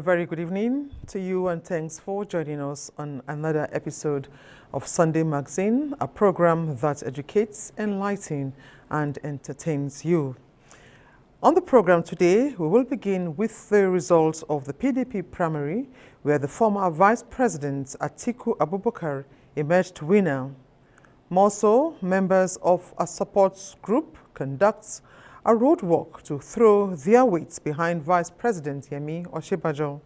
very good evening to you, and thanks for joining us on another episode of Sunday Magazine, a program that educates, enlightens, and entertains you. On the program today, we will begin with the results of the PDP primary, where the former Vice President Atiku Abubakar emerged winner. More so, members of a support group conduct a roadwalk to throw their weight behind Vice President Yemi Osinbajo.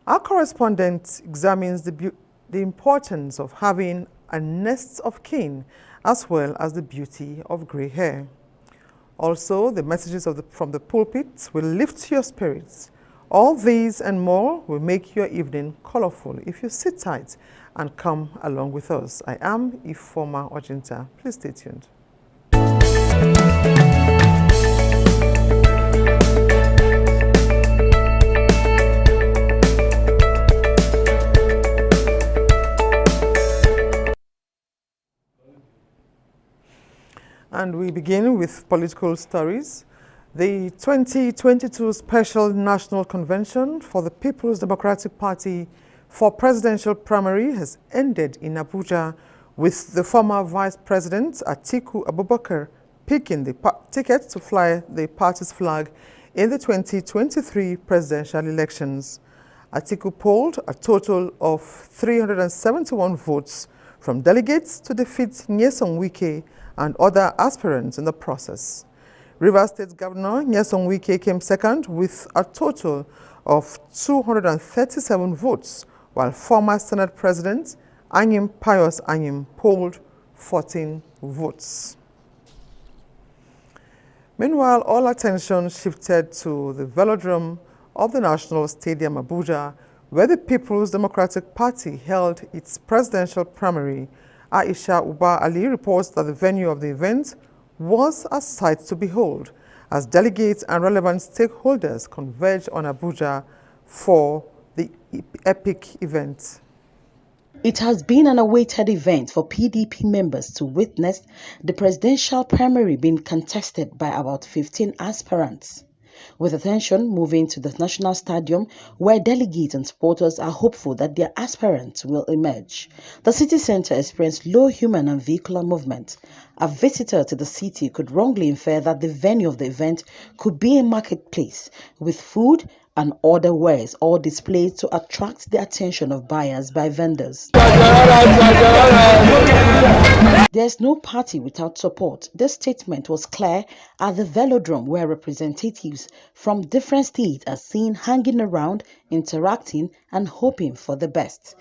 Our correspondent examines the importance of having a nest of kin as well as the beauty of grey hair. Also, the messages from the pulpit will lift your spirits. All these and more will make your evening colorful if you sit tight and come along with us. I am Ifoma Ojinta. Please stay tuned. And we begin with political stories. The 2022 Special National Convention for the People's Democratic Party for presidential primary has ended in Abuja, with the former Vice President Atiku Abubakar picking the ticket to fly the party's flag in the 2023 presidential elections. Atiku polled a total of 371 votes from delegates to defeat Nyesom Wike and other aspirants in the process. Rivers State Governor Nyesom Wike came second with a total of 237 votes, while former Senate President Anyim Pius Anyim polled 14 votes. Meanwhile, all attention shifted to the velodrome of the National Stadium, Abuja, where the People's Democratic Party held its presidential primary. Aisha Uba Ali reports that the venue of the event was a sight to behold as delegates and relevant stakeholders converged on Abuja for the epic event. It has been an awaited event for PDP members to witness the presidential primary being contested by about 15 aspirants, with attention moving to the National Stadium, where delegates and supporters are hopeful that their aspirants will emerge. The city center experienced low human and vehicular movement. A visitor to the city could wrongly infer that the venue of the event could be a marketplace, with food and other wares all displayed to attract the attention of buyers by vendors. There's no party without support. This statement was clear at the velodrome, where representatives from different states are seen hanging around, interacting and hoping for the best.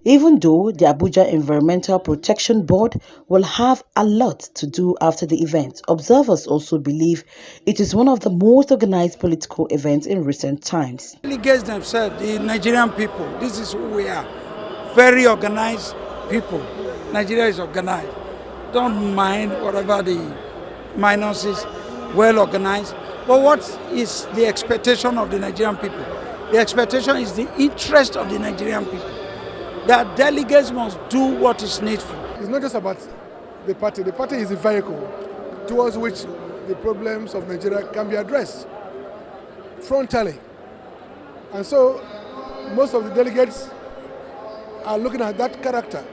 Even though the Abuja Environmental Protection Board will have a lot to do after the event, observers also believe it is one of the most organized political events in recent times. Delegates themselves, the Nigerian people, this is who we are. Very organized people. Nigeria is organized. Don't mind whatever the minuses, well organized. But what is the expectation of the Nigerian people? The expectation is the interest of the Nigerian people. That delegates must do what is needful. It's not just about the party. The party is a vehicle towards which the problems of Nigeria can be addressed frontally. And so most of the delegates are looking at that character,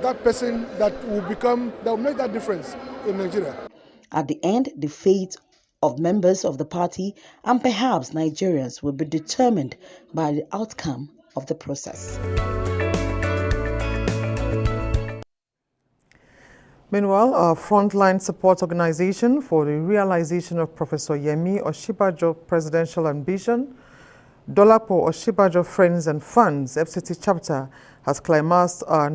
that person that will make that difference in Nigeria. At the end, the fate of members of the party and perhaps Nigerians will be determined by the outcome of the process. Meanwhile, our frontline support organization for the realization of Professor Yemi Osinbajo presidential ambition, Dolapo Osinbajo Friends and Funds FCT chapter, has climaxed our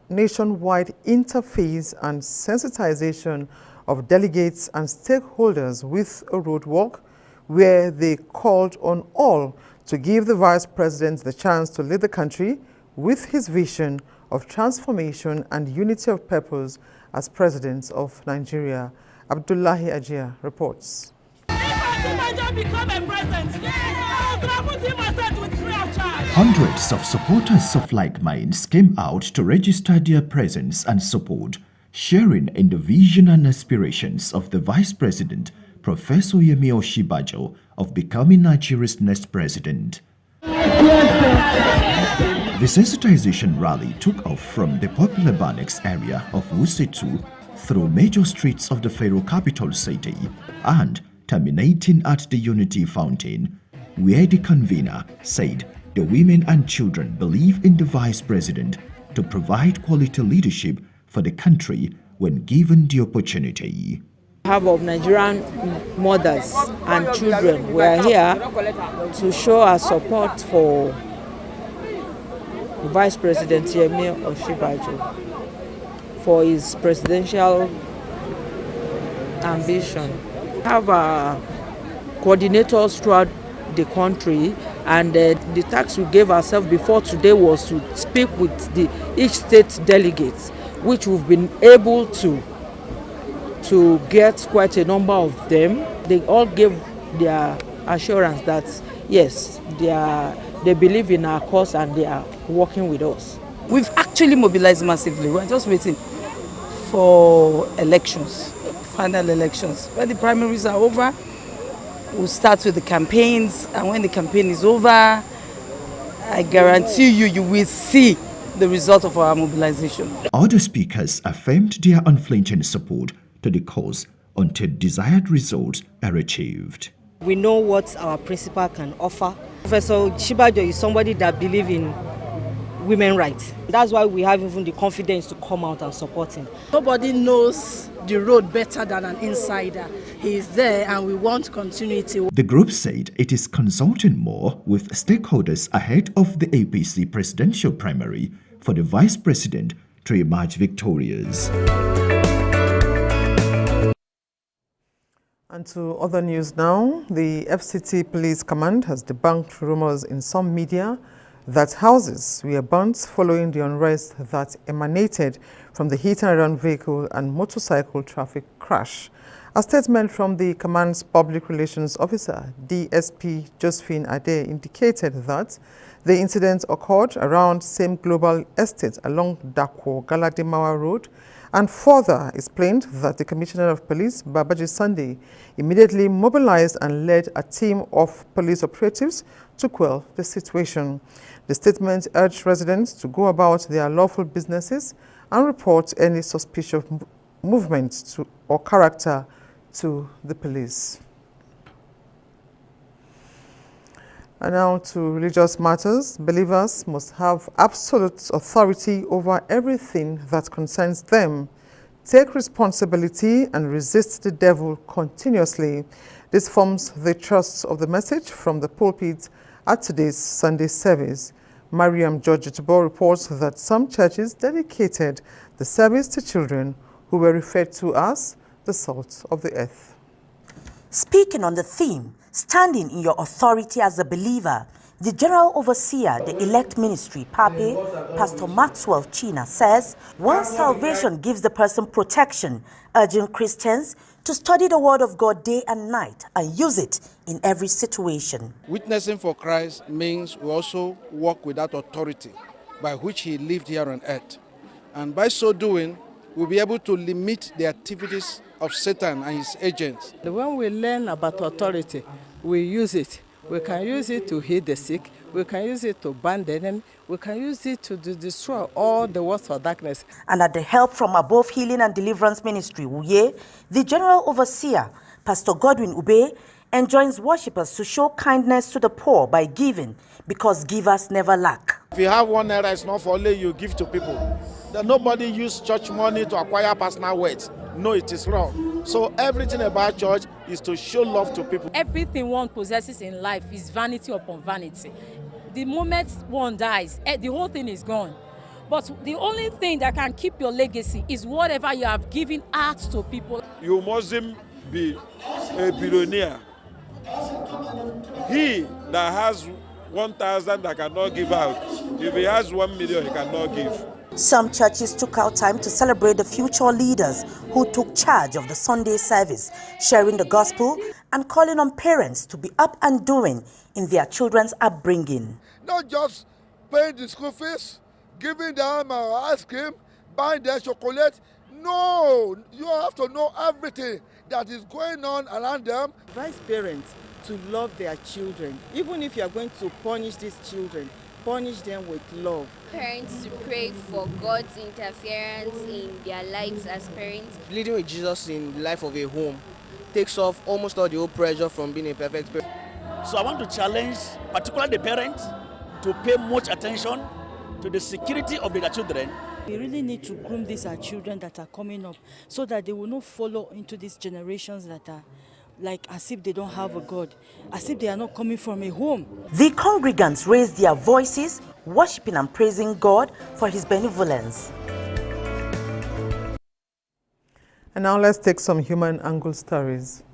nationwide interface and sensitization of delegates and stakeholders with a roadwalk where they called on all to give the Vice President the chance to lead the country with his vision of transformation and unity of purpose as President of Nigeria. Abdullahi Ajia reports. Hundreds of supporters of like minds came out to register their presence and support sharing in the vision and aspirations of the Vice President, Professor Yemi Osinbajo, of becoming Nigeria's next president. The sensitization rally took off from the popular Banex area of Wuse 2 through major streets of the federal capital city and terminating at the Unity Fountain, where the convener said the women and children believe in the Vice President to provide quality leadership for the country when given the opportunity. Half of Nigerian mothers and children were here to show our support for Vice President Yemi Osinbajo for his presidential ambition. We have coordinators throughout the country, and the task we gave ourselves before today was to speak with each state delegates, which we've been able to get quite a number of them. They all gave their assurance that yes, they believe in our cause and they are working with us. We've actually mobilized massively. We're just waiting for elections, final elections. When the primaries are over, we'll start with the campaigns, and when the campaign is over, I guarantee you will see the result of our mobilization. Other speakers affirmed their unflinching support to the cause until desired results are achieved. We know what our principal can offer. Professor Osinbajo is somebody that believes in women's rights. That's why we have even the confidence to come out and support him. Nobody knows the road better than an insider. He is there and we want continuity. The group said it is consulting more with stakeholders ahead of the APC presidential primary for the vice president to emerge victorious. And to other news now, the FCT Police Command has debunked rumors in some media that houses were burnt following the unrest that emanated from the hit-and-run vehicle and motorcycle traffic crash. A statement from the command's public relations officer, DSP Josephine Ade, indicated that the incident occurred around Same Global Estate along Dakwo Galadimawa Road, and further explained that the Commissioner of Police, Babaji Sunday, immediately mobilized and led a team of police operatives to quell the situation. The statement urged residents to go about their lawful businesses and report any suspicious movement or character to the police. And now to religious matters. Believers must have absolute authority over everything that concerns them. Take responsibility and resist the devil continuously. This forms the thrust of the message from the pulpit at today's Sunday service. Mariam George Tubo reports that some churches dedicated the service to children who were referred to as the salt of the earth. Speaking on the theme, standing in your authority as a believer, the General Overseer, the Elect Ministry, Pape, Pastor Maxwell China, says, once salvation gives the person protection, urging Christians to study the Word of God day and night and use it in every situation. Witnessing for Christ means we also walk with that authority by which He lived here on earth. And by so doing, we'll be able to limit the activities of Satan and his agents. When we learn about authority, we use it. We can use it to heal the sick. We can use it to ban the enemy. We can use it to destroy all the works of darkness. And at the help from Above Healing and Deliverance Ministry, Uye, the General Overseer, Pastor Godwin Ube, enjoins worshippers to show kindness to the poor by giving, because givers never lack. If you have 1 naira, it's not for only you give to people. That nobody use church money to acquire personal wealth. No, it is wrong. So everything about church is to show love to people. Everything one possesses in life is vanity upon vanity. The moment one dies, the whole thing is gone. But the only thing that can keep your legacy is whatever you have given out to people. You mustn't be a billionaire. He that has 1,000 that cannot give out, if he has 1 million, he cannot give. Some churches took out time to celebrate the future leaders who took charge of the Sunday service, sharing the gospel and calling on parents to be up and doing in their children's upbringing. Not just paying the school fees, giving them ice cream, buying their chocolate, No, you have to know everything that is going on around them. Advise parents to love their children. Even if you are going to punish these children, punish them with love. Parents to pray for God's interference in their lives as parents. Leading with Jesus in the life of a home takes off almost all the whole pressure from being a perfect parent. So I want to challenge particularly the parents to pay much attention to the security of their children. We really need to groom these our children that are coming up so that they will not follow into these generations that are like as if they don't have a God, as if they are not coming from a home. The congregants raised their voices, worshiping and praising God for his benevolence. And now let's take some human angle stories.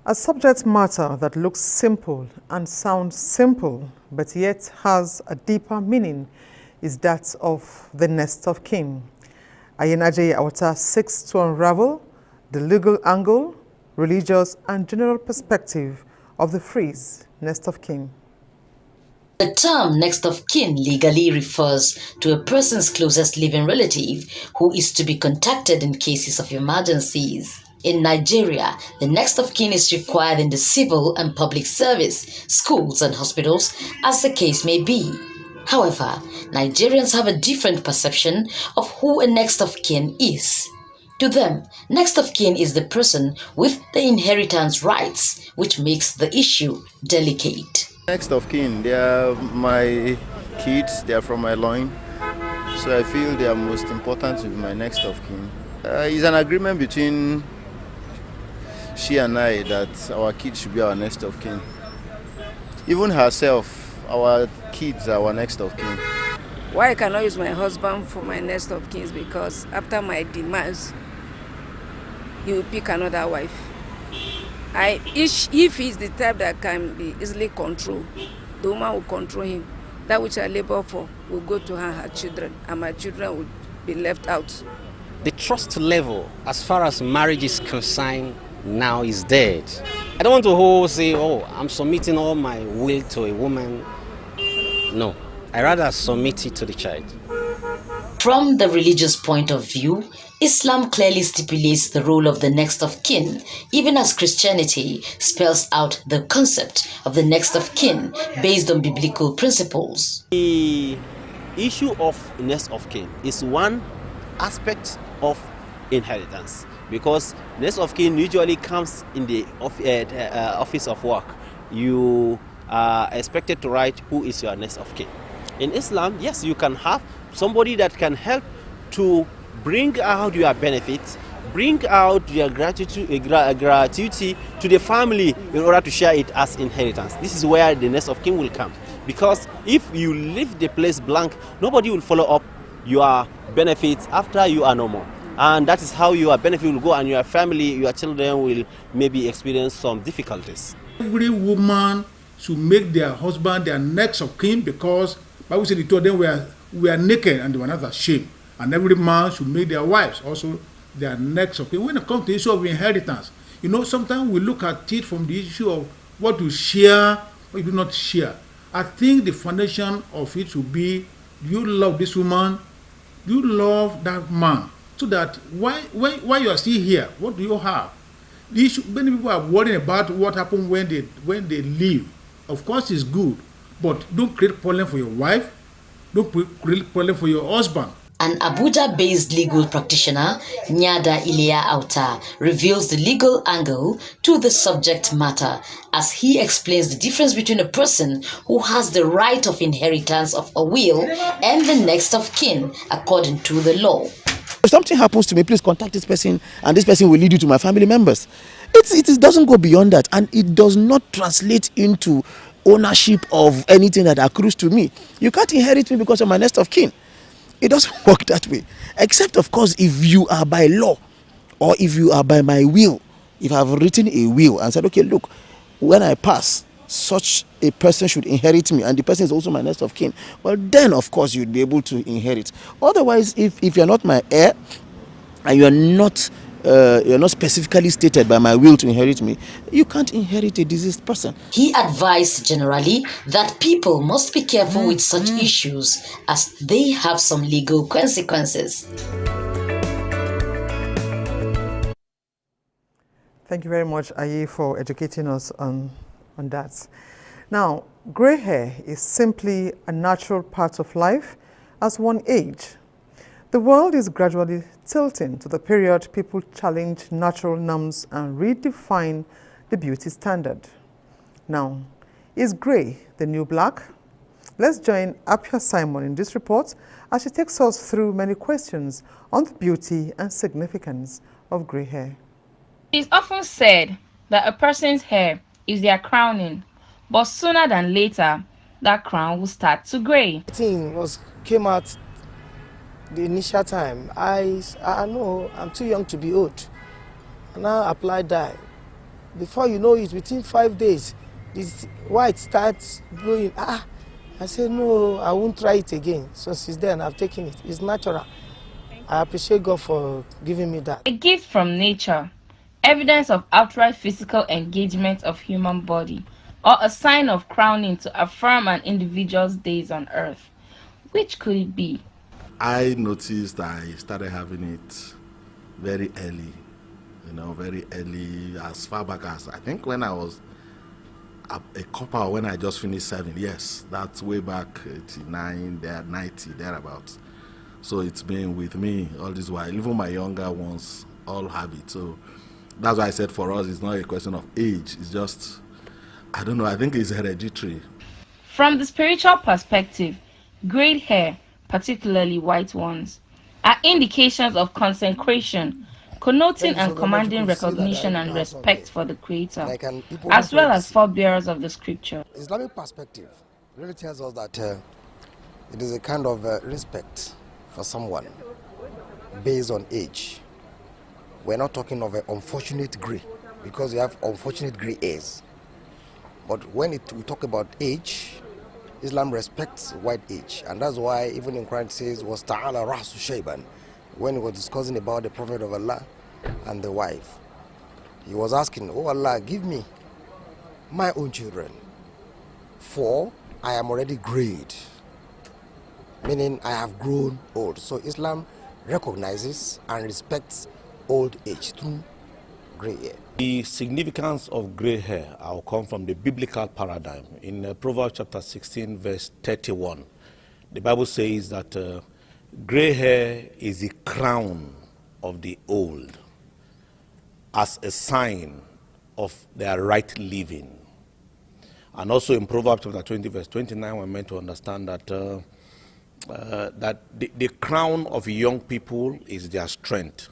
A subject matter that looks simple and sounds simple, but yet has a deeper meaning, is that of the next of kin. Ayenaje Awota seeks to unravel the legal angle, religious and general perspective of the phrase next of kin. The term next of kin legally refers to a person's closest living relative who is to be contacted in cases of emergencies. In Nigeria, the next of kin is required in the civil and public service, schools and hospitals, as the case may be. However, Nigerians have a different perception of who a next of kin is. To them, next of kin is the person with the inheritance rights, which makes the issue delicate. Next of kin, they are my kids, they are from my loin, so I feel they are most important to be my next of kin. It's an agreement between she and I that our kids should be our next of kin. Even herself, our kids are our next of kin. Why I cannot use my husband for my next of kin is because after my demise, he will pick another wife. If he's the type that can be easily controlled, the woman will control him. That which I labor for will go to her children, and my children will be left out. The trust level, as far as marriage is concerned, now is dead. I don't want to say, I'm submitting all my will to a woman. No, I rather submit it to the child. From the religious point of view, Islam clearly stipulates the role of the next of kin, even as Christianity spells out the concept of the next of kin based on biblical principles. The issue of next of kin is one aspect of inheritance, because next of kin usually comes in the office of work. You are expected to write who is your next of kin. In Islam, yes, you can have somebody that can help to bring out your benefits, bring out your gratuity to the family in order to share it as inheritance. This is where the next of kin will come. Because if you leave the place blank, nobody will follow up your benefits after you are no more. And that is how your benefit will go, and your family, your children will maybe experience some difficulties. Every woman should make their husband their next of kin, because Bible said it told them we are naked and they were not ashamed. And every man should make their wives also their next of kin. When it comes to the issue of inheritance, sometimes we look at it from the issue of what you share, what you do not share. I think the foundation of it should be, do you love this woman? Do you love that man? So that while you are still here, what do you have? Many people are worrying about what happened when they leave. Of course, it's good, but don't create problem for your wife. Don't create problem for your husband. An Abuja-based legal practitioner, Nyada Ilia Auta, reveals the legal angle to the subject matter as he explains the difference between a person who has the right of inheritance of a will and the next of kin according to the law. If something happens to me, please contact this person, and this person will lead you to my family members. It doesn't go beyond that, and it does not translate into ownership of anything that accrues to me. You can't inherit me because I'm my next of kin. It doesn't work that way. Except, of course, if you are by law or if you are by my will. If I've written a will and said, okay, look, when I pass, such a person should inherit me, and the person is also my next of kin, well, then, of course, you'd be able to inherit. Otherwise, if you're not my heir and you're not specifically stated by my will to inherit me, you can't inherit a deceased person. He advised generally that people must be careful with such issues as they have some legal consequences. Thank you very much, Aye, for educating us on that. Now, grey hair is simply a natural part of life as one age. The world is gradually tilting to the period people challenge natural norms and redefine the beauty standard. Now, is grey the new black? Let's join Apia Simon in this report as she takes us through many questions on the beauty and significance of grey hair. It is often said that a person's hair is their crowning, but sooner than later, that crown will start to grey. The thing came out the initial time. I know I'm too young to be old. And I applied dye. Before you know it, within 5 days, this white starts growing. I said, no, I won't try it again. So since then, I've taken it. It's natural. I appreciate God for giving me that. A gift from nature, evidence of outright physical engagement of human body, or a sign of crowning to affirm an individual's days on earth. Which could it be? I noticed I started having it very early, very early, as far back as, I think when I was a couple, when I just finished 7 years. That's way back, 89, 90, thereabouts. So it's been with me all this while. Even my younger ones all have it. So that's why I said for us, it's not a question of age. It's just, I don't know, I think it's hereditary. From the spiritual perspective, grey hair, particularly white ones, are indications of consecration, connoting and commanding recognition and respect for the Creator, as well as forebearers of the Scripture. Islamic perspective really tells us that it is a kind of respect for someone based on age. We're not talking of an unfortunate grey, because we have unfortunate grey hairs. But when we talk about age, Islam respects white age, and that's why even in Quran it says, was ta'ala rasu shayban, when he was discussing about the Prophet of Allah and the wife. He was asking, oh Allah, give me my own children, for I am already greyed, meaning I have grown old. So Islam recognizes and respects old age through grey hair. The significance of grey hair will come from the biblical paradigm. In Proverbs chapter 16, verse 31, the Bible says that grey hair is the crown of the old, as a sign of their right living. And also in Proverbs chapter 20, verse 29, we're meant to understand that that the crown of young people is their strength,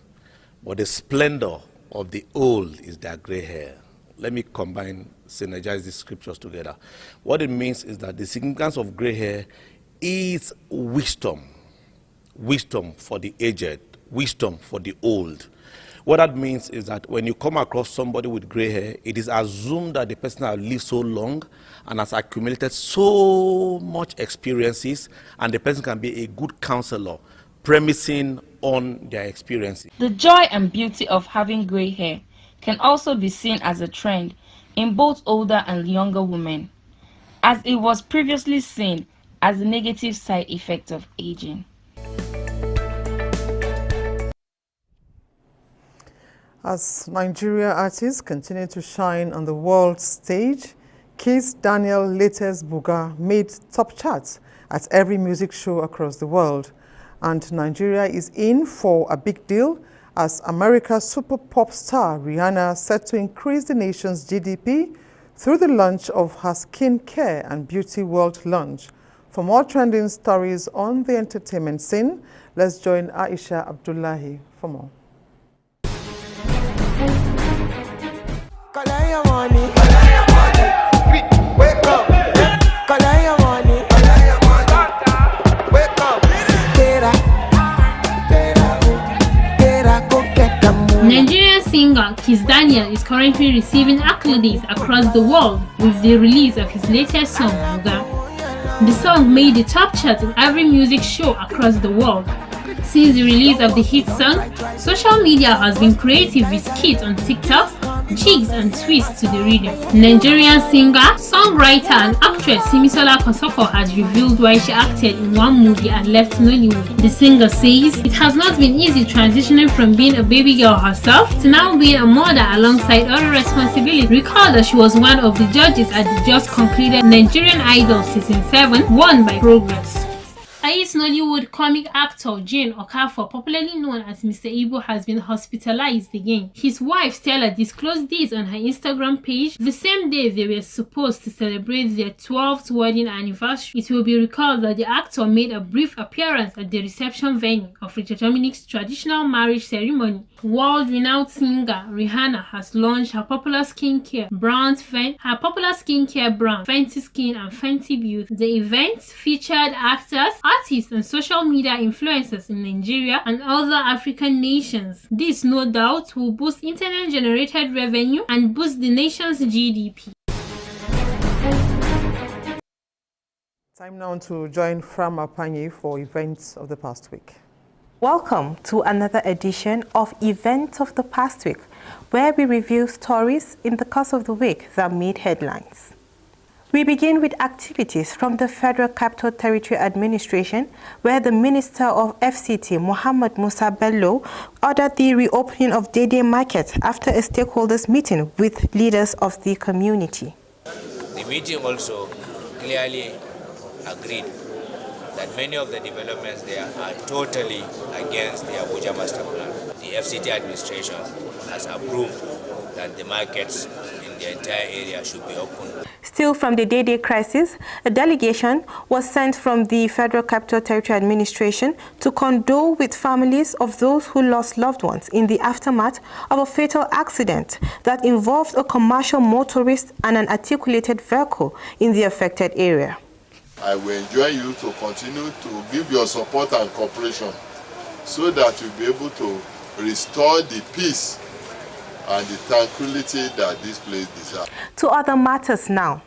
but the splendor of the old is their gray hair. Let me synergize these scriptures together. What it means is that the significance of gray hair is wisdom. Wisdom for the aged, wisdom for the old. What that means is that when you come across somebody with gray hair, it is assumed that the person has lived so long and has accumulated so much experiences, and the person can be a good counselor, premising on their experiences. The joy and beauty of having gray hair can also be seen as a trend in both older and younger women, as it was previously seen as a negative side effect of aging. As Nigeria artists continue to shine on the world stage, Kiss Daniel latest Buga made top charts at every music show across the world. And Nigeria is in for a big deal as America's super pop star Rihanna set to increase the nation's GDP through the launch of her skincare and beauty world launch. For more trending stories on the entertainment scene, let's join Aisha Abdullahi for more. Nigerian singer Kiss Daniel is currently receiving accolades across the world with the release of his latest song, Buga. The song made the top chart in every music show across the world. Since the release of the hit song, social media has been creative with skits on TikTok, cheeks and twists to the rhythm. Nigerian singer, songwriter and actress Simisola Kosoko has revealed why she acted in one movie and left Nollywood. The singer says it has not been easy transitioning from being a baby girl herself to now being a mother alongside other responsibilities. Recall that she was one of the judges at the just concluded Nigerian Idol Season 7, won by Progress. Ayes Nollywood comic actor Jane Okafor, popularly known as Mr. Igbo, has been hospitalized again. His wife Stella disclosed this on her Instagram page the same day they were supposed to celebrate their 12th wedding anniversary. It will be recalled that the actor made a brief appearance at the reception venue of Richard Dominic's traditional marriage ceremony. World-renowned singer Rihanna has launched her popular skincare brand Fenty Skin and Fenty Beauty. The event featured actors, artists and social media influencers in Nigeria and other African nations. This no doubt will boost internet-generated revenue and boost the nation's GDP. Time now to join Frama Panyi for events of the past week. Welcome to another edition of Events of the Past Week, where we review stories in the course of the week that made headlines. We begin with activities from the Federal Capital Territory Administration, where the Minister of FCT, Mohammed Musa Bello, ordered the reopening of Dede Market after a stakeholders meeting with leaders of the community. The meeting also clearly agreed that many of the developments there are totally against the Abuja Master Plan. The FCT administration has approved that the markets in the entire area should be open. Still from the Dede crisis, a delegation was sent from the Federal Capital Territory Administration to condole with families of those who lost loved ones in the aftermath of a fatal accident that involved a commercial motorist and an articulated vehicle in the affected area. I will enjoin you to continue to give your support and cooperation so that you'll be able to restore the peace and the tranquility that this place deserves. To other matters now.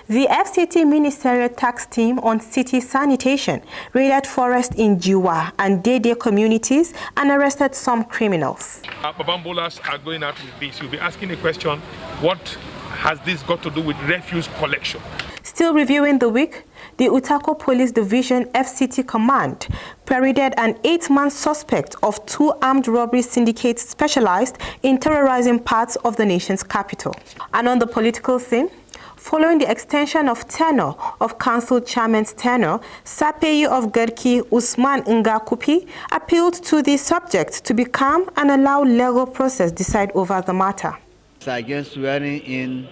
The FCT Ministerial Task Team on City Sanitation raided forests in Jiwa and Dede communities and arrested some criminals. Babambolas are going out with this. You'll be asking the question, what has this got to do with refuse collection? Still reviewing the week, the Utako Police Division FCT Command paraded an 8-man suspect of 2 armed robbery syndicates specialized in terrorizing parts of the nation's capital. And on the political scene, following the extension of tenure of Council Chairman's tenure, Sapeyi of Garki Usman Ngakupi appealed to the subject to be calm and allow legal process decide over the matter. It's against swearing in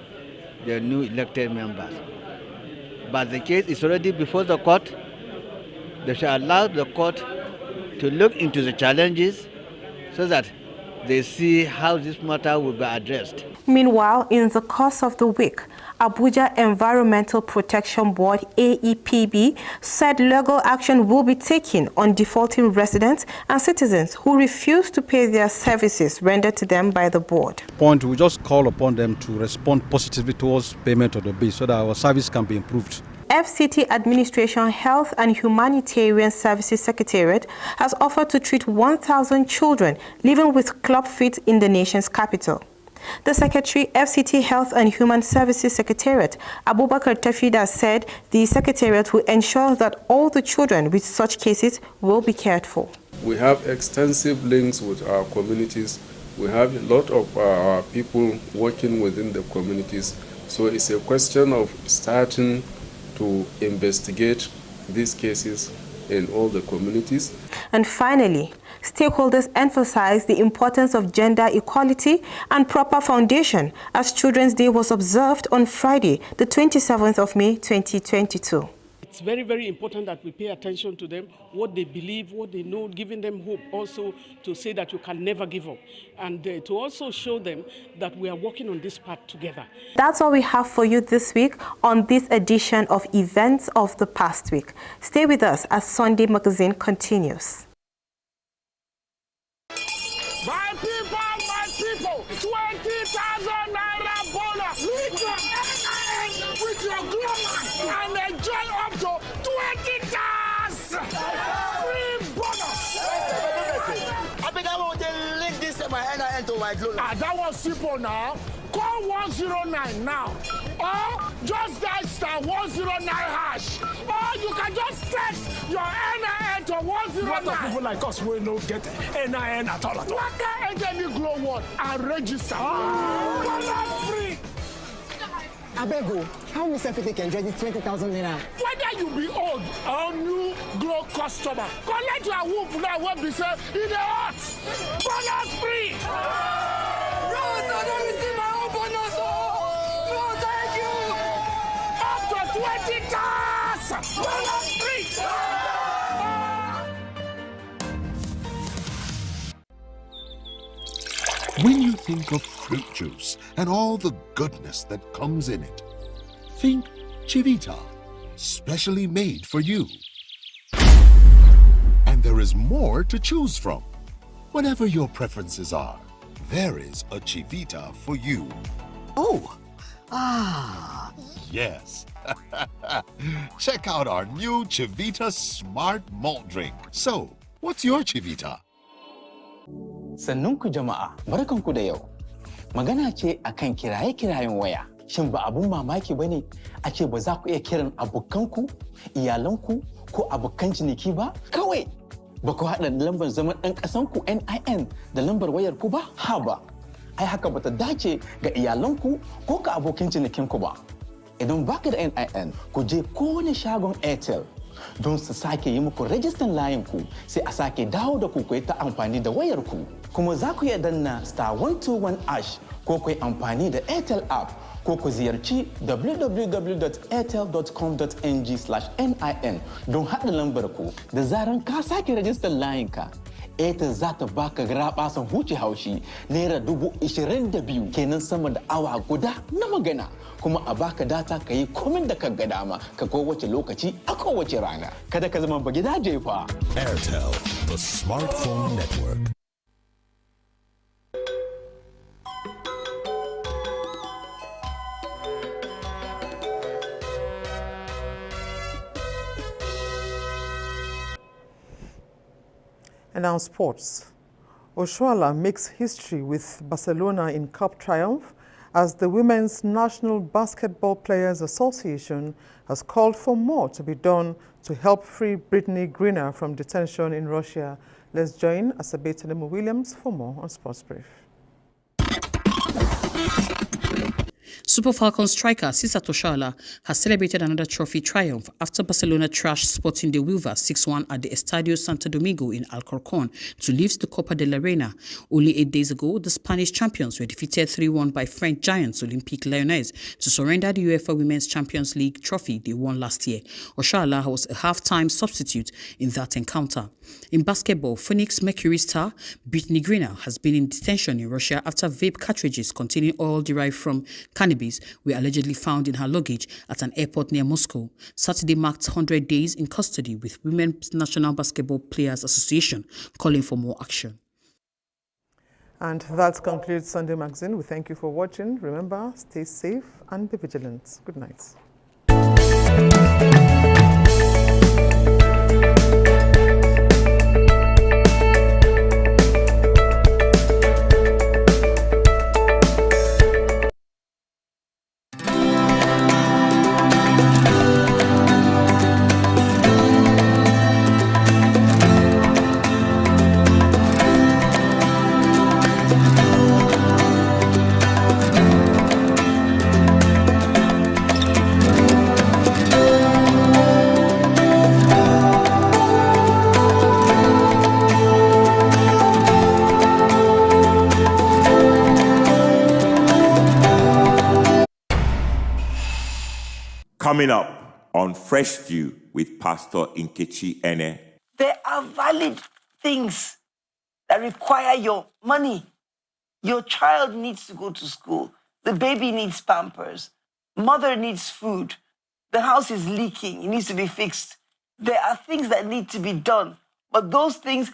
the new elected members. But the case is already before the court. They shall allow the court to look into the challenges so that they see how this matter will be addressed. Meanwhile, in the course of the week, Abuja Environmental Protection Board, AEPB, said legal action will be taken on defaulting residents and citizens who refuse to pay their services rendered to them by the board. We just call upon them to respond positively towards payment of the bill so that our service can be improved. FCT Administration Health and Humanitarian Services Secretariat has offered to treat 1,000 children living with club feet in the nation's capital. The Secretary, FCT Health and Human Services Secretariat, Abubakar Tafida, said the Secretariat will ensure that all the children with such cases will be cared for. We have extensive links with our communities. We have a lot of our people working within the communities. So it's a question of starting to investigate these cases in all the communities. And finally, stakeholders emphasized the importance of gender equality and proper foundation as Children's Day was observed on Friday, the 27th of May, 2022. It's very, very important that we pay attention to them, what they believe, what they know, giving them hope also to say that you can never give up, and to also show them that we are working on this part together. That's all we have for you this week on this edition of Events of the Past Week. Stay with us as Sunday Magazine continues. My people, 20,000 naira bonus with your glamour and enjoy up to 20,000 free bonus. I think I want to link this my NIN to my glory. That was simple now. 109 now. Or just dial star 109 hash. Or you can just text your NIN to 109. What of people like us will not get NIN at all? What can any Glow One and register? Bonus free. Abego, how Mr. Fiti can get 20,000 naira? Whether you be old or new Glow customer, collect your whoop now when we say in the hot. Bonus free. Rose, I don't receive my own bonus. No, thank you. Up to 20,000. Bonus free. When you think of fruit juice and all the goodness that comes in it, think Chivita, specially made for you. And there is more to choose from. Whatever your preferences are, there is a Chivita for you. Oh, Yes. Check out our new Chivita Smart Malt Drink. So, what's your Chivita? Sannunku jama'a, barkanku da yau. Magana ce akan kiraye-kirayen waya. Shin ba abun mamaki bane a ce ba za ku iya kiran abokanku, iyalanku ko abokan ciniki ba? Kawai ba ku haɗa lambar zaman ɗan ƙasanku NIN da lambar wayar ku ba? Ha ba. Ai haka bata dace ga iyalanku ko ga abokin cinikinku ba. Idan baka da NIN, ku je kowane shagon Airtel don su sake yi muku rajistan layinku sai a sake dawo da ku ta amfani da wayarku. Kuma za ku iya danna star 121 ash ko ku amfani da Airtel app ko ku ziyarci www.airtel.com.ng/nin don haɗa lambar ku. Da zaran ka sake rajistan layinka, Airtel za ta baka garaɓasan huce haushi naira 22,000 kenan sama da awa guda na magana. Kuma a baka data ka yi komin da ka ga dama ka kowace lokaci a kowace rana. Kada ka zama bagidaje fa. Airtel, the smartphone network. And now sports. Oshoala makes history with Barcelona in Cup triumph as the Women's National Basketball Players Association has called for more to be done to help free Brittany Griner from detention in Russia. Let's join Asabe Tenemu Williams for more on Sports Brief. Super Falcons striker Sisa Oshoala has celebrated another trophy triumph after Barcelona trashed Sporting de Huelva 6-1 at the Estadio Santo Domingo in Alcorcón to lift the Copa de la Reina. Only 8 days ago, the Spanish champions were defeated 3-1 by French giants Olympique Lyonnais to surrender the UEFA Women's Champions League trophy they won last year. Oshoala was a half-time substitute in that encounter. In basketball, Phoenix Mercury star Brittany Griner has been in detention in Russia after vape cartridges containing oil derived from cannabis were allegedly found in her luggage at an airport near Moscow. Saturday marked 100 days in custody, with Women's National Basketball Players Association calling for more action. And that concludes Sunday Magazine. We thank you for watching. Remember, stay safe and be vigilant. Good night. Coming up on Fresh Stew with Pastor Nkechi Ene. There are valid things that require your money. Your child needs to go to school. The baby needs Pampers. Mother needs food. The house is leaking. It needs to be fixed. There are things that need to be done. But those things